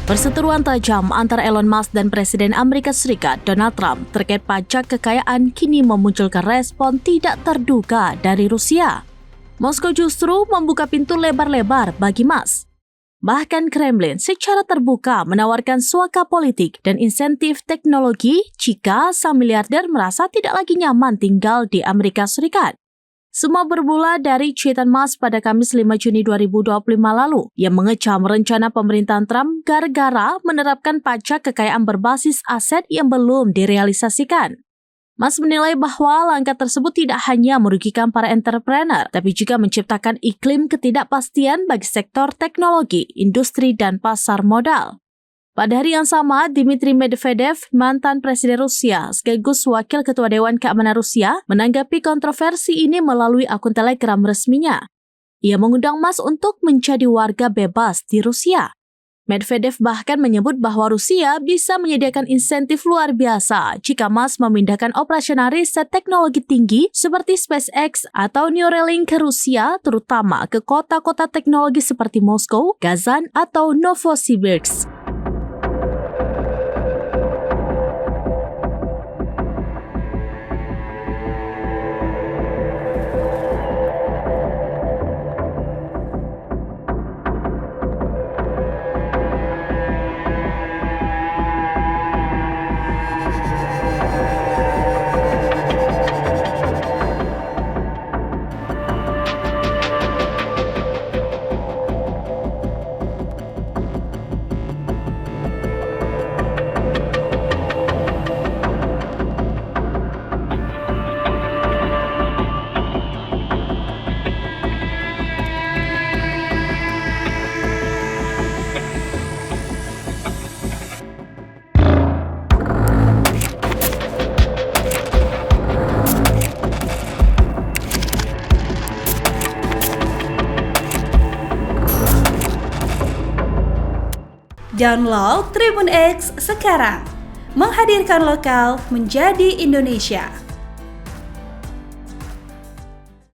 Perseteruan tajam antara Elon Musk dan Presiden Amerika Serikat Donald Trump terkait pajak kekayaan kini memunculkan respon tidak terduga dari Rusia. Moskow justru membuka pintu lebar-lebar bagi Musk. Bahkan Kremlin secara terbuka menawarkan suaka politik dan insentif teknologi jika sang miliarder merasa tidak lagi nyaman tinggal di Amerika Serikat. Semua bermula dari cuitan Musk pada Kamis 5 Juni 2025 lalu yang mengecam rencana pemerintahan Trump gara-gara menerapkan pajak kekayaan berbasis aset yang belum direalisasikan. Musk menilai bahwa langkah tersebut tidak hanya merugikan para entrepreneur, tapi juga menciptakan iklim ketidakpastian bagi sektor teknologi, industri, dan pasar modal. Pada hari yang sama, Dmitry Medvedev, mantan Presiden Rusia, sekaligus Wakil Ketua Dewan Keamanan Rusia, menanggapi kontroversi ini melalui akun Telegram resminya. Ia mengundang Musk untuk menjadi warga bebas di Rusia. Medvedev bahkan menyebut bahwa Rusia bisa menyediakan insentif luar biasa jika Musk memindahkan operasional riset teknologi tinggi seperti SpaceX atau Neuralink ke Rusia, terutama ke kota-kota teknologi seperti Moskow, Kazan, atau Novosibirsk. Download Tribun X sekarang, menghadirkan lokal menjadi Indonesia.